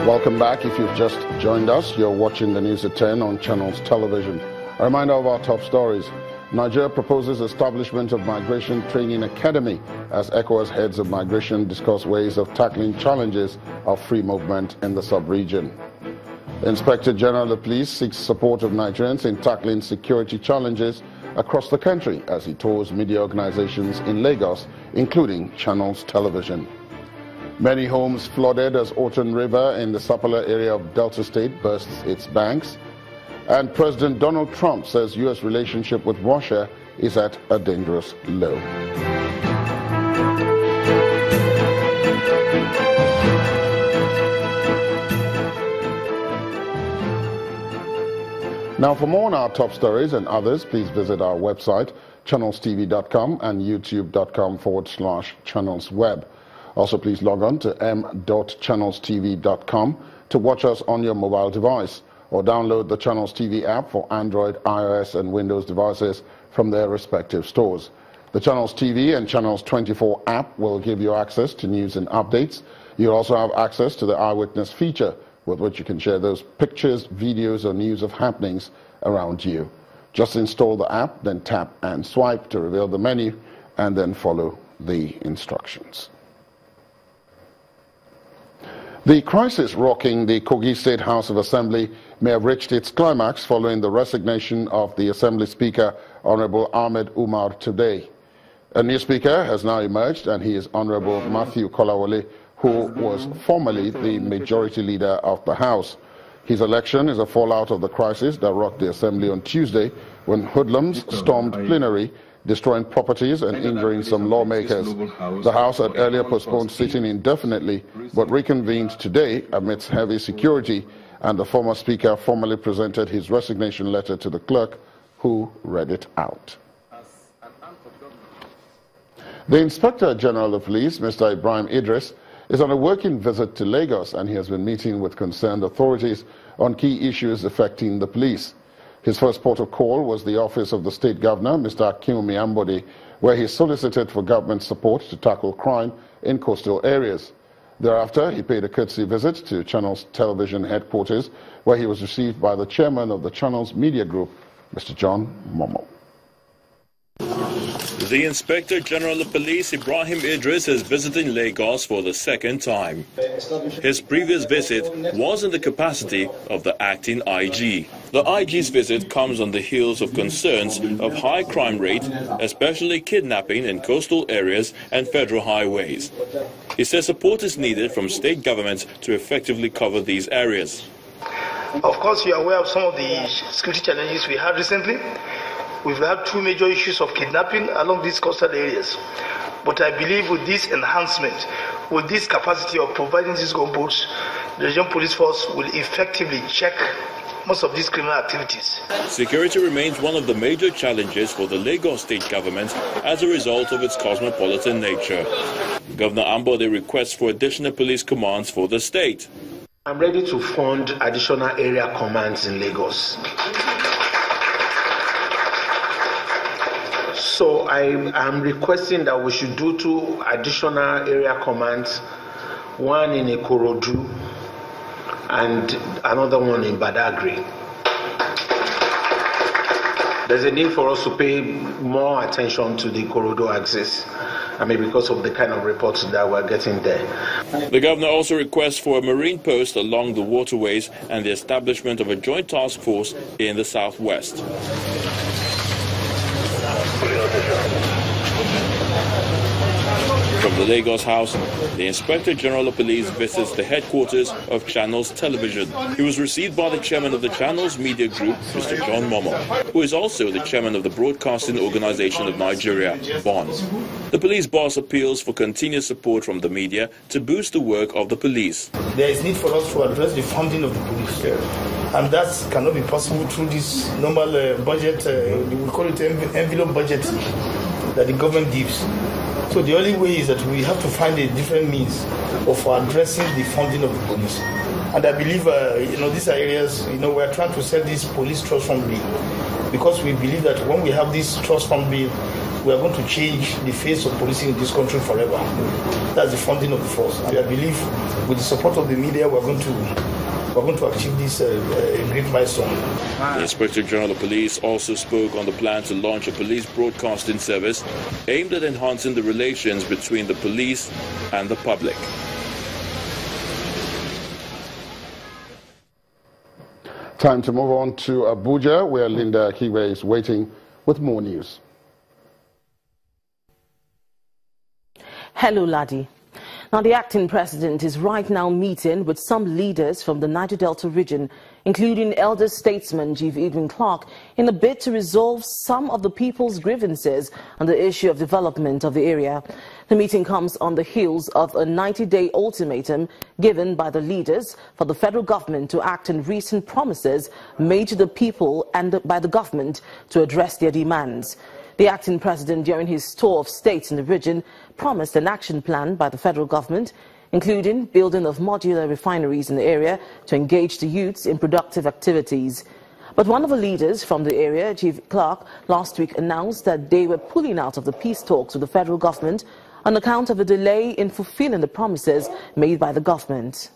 Welcome back. If you've just joined us, you're watching the news at 10 on Channels Television. A reminder of our top stories. Niger proposes establishment of Migration Training Academy as ECOWAS heads of migration discuss ways of tackling challenges of free movement in the sub-region. The Inspector General of the Police seeks support of Nigerians in tackling security challenges across the country as he tours media organizations in Lagos, including Channels Television. Many homes flooded as Orton River in the Sapala area of Delta State bursts its banks. And President Donald Trump says U.S. relationship with Russia is at a dangerous low. Now, for more on our top stories and others, please visit our website, channelstv.com and youtube.com/channelsweb. Also, please log on to m.channelstv.com to watch us on your mobile device, or download the Channels TV app for Android, iOS, and Windows devices from their respective stores. The Channels TV and Channels 24 app will give you access to news and updates. You'll also have access to the Eyewitness feature, with which you can share those pictures, videos, or news of happenings around you. Just install the app, then tap and swipe to reveal the menu, and then follow the instructions. The crisis rocking the Kogi State House of Assembly may have reached its climax following the resignation of the Assembly Speaker, Honorable Ahmed Umar, today. A new speaker has now emerged, and he is Honorable Matthew Kolawole, who was formerly the majority leader of the House. His election is a fallout of the crisis that rocked the Assembly on Tuesday when hoodlums stormed plenary, destroying properties and injuring some lawmakers. The House had earlier postponed sitting indefinitely, but reconvened today amidst heavy security, and the former Speaker formally presented his resignation letter to the clerk, who read it out. The Inspector General of Police, Mr. Ibrahim Idris, is on a working visit to Lagos, and he has been meeting with concerned authorities on key issues affecting the police. His first port of call was the office of the State Governor, Mr. Akinwumi Ambode, where he solicited for government support to tackle crime in coastal areas. Thereafter, he paid a courtesy visit to Channels Television headquarters, where he was received by the chairman of the Channels Media Group, Mr. John Momo. The Inspector General of Police, Ibrahim Idris, is visiting Lagos for the second time. His previous visit was in the capacity of the acting IG. The IG's visit comes on the heels of concerns of high crime rate, especially kidnapping in coastal areas and federal highways. He says support is needed from state governments to effectively cover these areas. Of course, you are aware of some of the security challenges we had recently. We've had two major issues of kidnapping along these coastal areas. But I believe with this enhancement, with this capacity of providing these gunboats, the regional police force will effectively check most of these criminal activities. Security remains one of the major challenges for the Lagos state government as a result of its cosmopolitan nature. Governor Ambode requests for additional police commands for the state. I'm ready to fund additional area commands in Lagos. So I am requesting that we should do 2 additional area commands, one in Ikorodu and another one in Badagry. There's a need for us to pay more attention to the Ikorodu axis, because of the kind of reports that we're getting there. The governor also requests for a marine post along the waterways and the establishment of a joint task force in the southwest. From the Lagos House, the Inspector General of Police visits the headquarters of Channels Television. He was received by the chairman of the Channels Media Group, Mr. John Momo, who is also the chairman of the Broadcasting Organization of Nigeria, BON. The police boss appeals for continued support from the media to boost the work of the police. There is need for us to address the funding of the police, and that cannot be possible through this normal budget, we call it envelope budget that the government gives. So the only way is that we have to find a different means of addressing the funding of the police. And I believe, these are areas, we are trying to set this police trust fund bill because we believe that when we have this trust fund bill, we are going to change the face of policing in this country forever. That's the funding of the force. And I believe with the support of the media, we're going to achieve this great milestone. The Inspector General of Police also spoke on the plan to launch a police broadcasting service aimed at enhancing the relations between the police and the public. Time to move on to Abuja, where Linda Kiwe is waiting with more news. Hello, Ladi. Now, the acting president is right now meeting with some leaders from the Niger Delta region, including elder statesman Chief Edwin Clark, in a bid to resolve some of the people's grievances on the issue of development of the area. The meeting comes on the heels of a 90-day ultimatum given by the leaders for the federal government to act on recent promises made to the people and by the government to address their demands. The acting president, during his tour of states in the region, promised an action plan by the federal government, including building of modular refineries in the area to engage the youths in productive activities. But one of the leaders from the area, Chief Clark, last week announced that they were pulling out of the peace talks with the federal government on account of a delay in fulfilling the promises made by the government.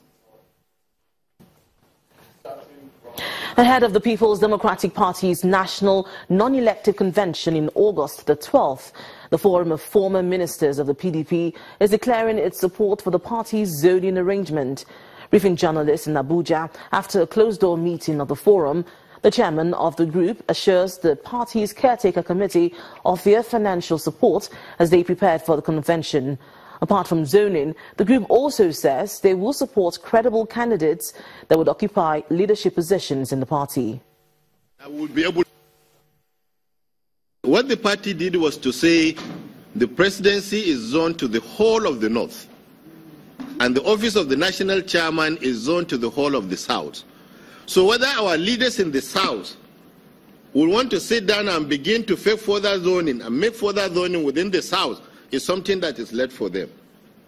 Ahead of the People's Democratic Party's National Non-Elective Convention in August the 12th, the Forum of Former Ministers of the PDP is declaring its support for the party's zoning arrangement. Briefing journalists in Abuja after a closed-door meeting of the forum, the chairman of the group assures the party's caretaker committee of their financial support as they prepared for the convention. Apart from zoning, the group also says they will support credible candidates that would occupy leadership positions in the party. I would be able. What the party did was to say the presidency is zoned to the whole of the north, and the office of the national chairman is zoned to the whole of the south. So whether our leaders in the south will want to sit down and begin to fake further zoning and make further zoning within the south is something that is left for them.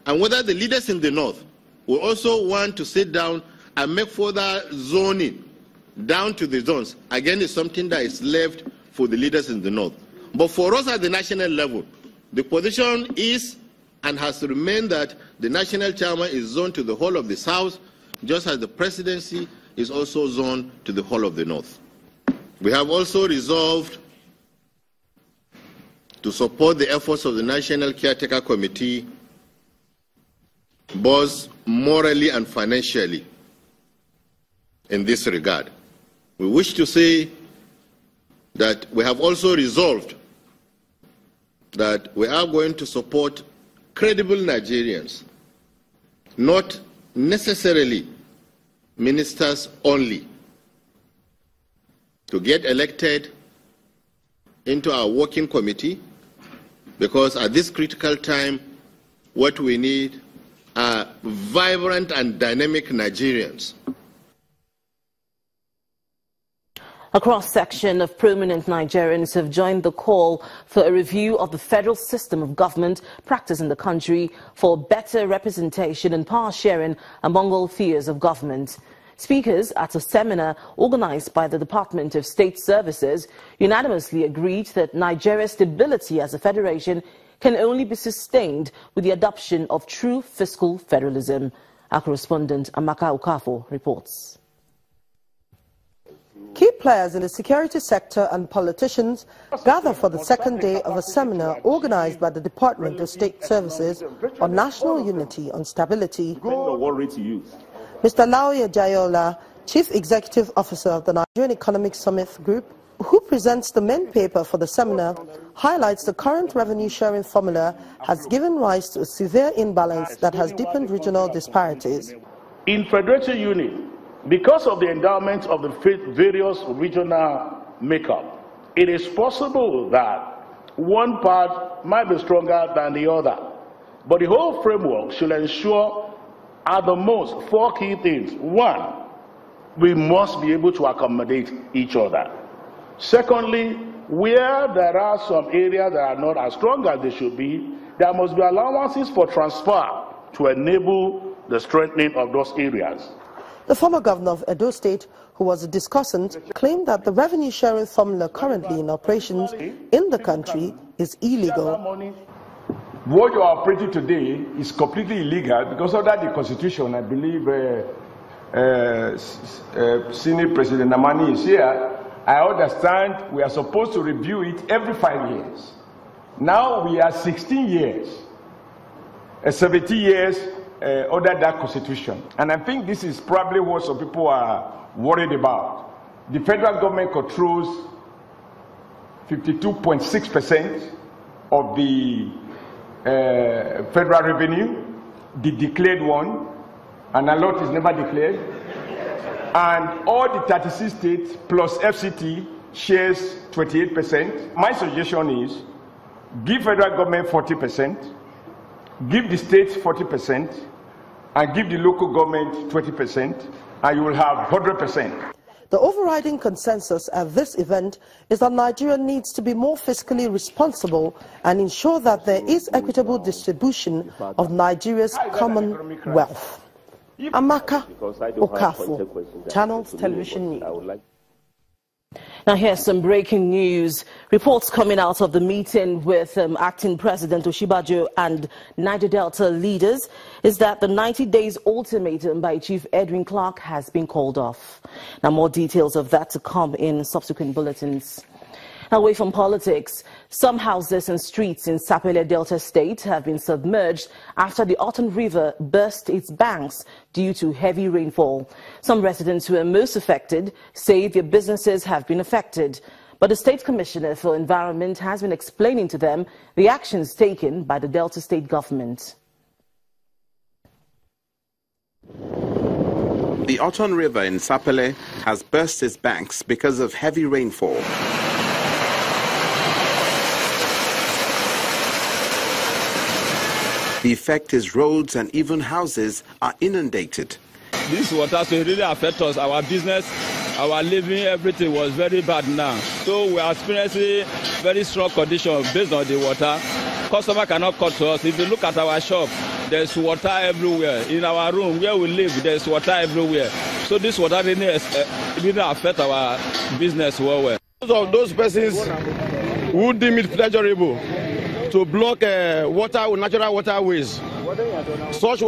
And whether the leaders in the north will also want to sit down and make further zoning down to the zones, again, is something that is left for the leaders in the north. But for us at the national level, the position is and has remained that the national chairman is zoned to the whole of the south, just as the presidency is also zoned to the whole of the north. We have also resolved to support the efforts of the National Caretaker Committee, both morally and financially, in this regard. We wish to say that we have also resolved that we are going to support credible Nigerians, not necessarily ministers only, to get elected into our working committee, because at this critical time, what we need are vibrant and dynamic Nigerians. A cross-section of prominent Nigerians have joined the call for a review of the federal system of government practiced in the country for better representation and power sharing among all tiers of government. Speakers at a seminar organized by the Department of State Services unanimously agreed that Nigeria's stability as a federation can only be sustained with the adoption of true fiscal federalism. Our correspondent Amaka Okafo reports. Key players in the security sector and politicians gather for the second day of a seminar organized by the Department of State Services on national unity on stability. Mr. Laoye Jayola, Chief Executive Officer of the Nigerian Economic Summit Group, who presents the main paper for the seminar, highlights the current revenue sharing formula has given rise to a severe imbalance that has deepened regional disparities. In federated unit, because of the endowment of the various regional makeup, it is possible that one part might be stronger than the other. But the whole framework should ensure at the most 4 key things. 1, we must be able to accommodate each other. Secondly, where there are some areas that are not as strong as they should be, there must be allowances for transfer to enable the strengthening of those areas. The former governor of Edo State, who was a discussant, claimed that the revenue-sharing formula currently in operations in the country is illegal. What you are operating today is completely illegal because under the Constitution, I believe Senate President Namani is here. I understand we are supposed to review it every 5 years. Now we are 16 years, 70 years under that Constitution. And I think this is probably what some people are worried about. The federal government controls 52.6% of the federal revenue, the declared one, and a lot is never declared. And all the 36 states plus FCT shares 28%. My suggestion is give federal government 40%, give the states 40%, and give the local government 20%, and you will have 100%. The overriding consensus at this event is that Nigeria needs to be more fiscally responsible and ensure that there is equitable distribution of Nigeria's common wealth. Amaka Okafor, Channels Television News. Now here's some breaking news. Reports coming out of the meeting with acting President Osinbajo and Niger Delta leaders is that the 90 days ultimatum by Chief Edwin Clark has been called off. Now more details of that to come in subsequent bulletins. Away from politics, some houses and streets in Sapele Delta State have been submerged after the Oton River burst its banks due to heavy rainfall. Some residents who are most affected say their businesses have been affected, but the State Commissioner for Environment has been explaining to them the actions taken by the Delta State government. The Oton River in Sapele has burst its banks because of heavy rainfall. The effect is roads and even houses are inundated. This water so it really affects us, our business, our living, everything was very bad now. So we are experiencing very strong conditions based on the water. Customer cannot cut to us. If you look at our shop, there's water everywhere. In our room where we live, there's water everywhere. So this water really affects our business well. Those persons who deem it pleasurable to block water with natural waterways. Such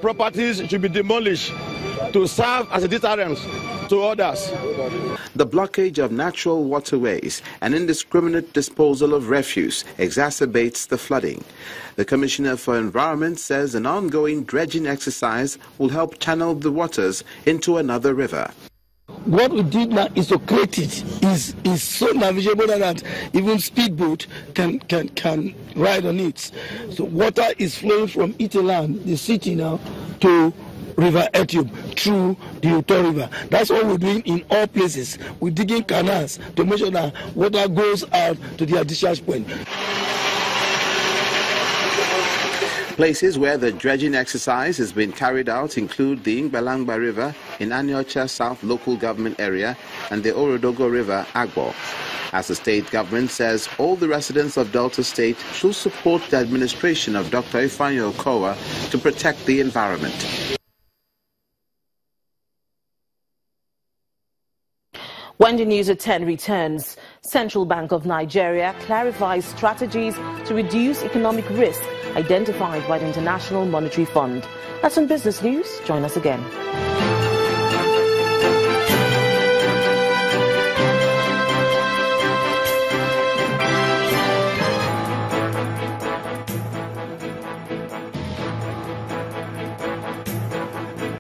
properties should be demolished to serve as a deterrent to others. The blockage of natural waterways and indiscriminate disposal of refuse exacerbates the flooding. The Commissioner for Environment says an ongoing dredging exercise will help channel the waters into another river. What we did now is to create it. Is so navigable that even speedboat can ride on it. So water is flowing from Iteland, the city now, to River Etiop through the Uto River. That's what we're doing in all places. We're digging canals to make sure that water goes out to the discharge point. Places where the dredging exercise has been carried out include the Ingbalangba River in Aniocha South Local Government Area and the Orodogo River, Agbo. As the state government says, all the residents of Delta State should support the administration of Dr. Ifeanyi Okowa to protect the environment. When the news at 10 returns, Central Bank of Nigeria clarifies strategies to reduce economic risk identified by the International Monetary Fund. That's on Business News. Join us again.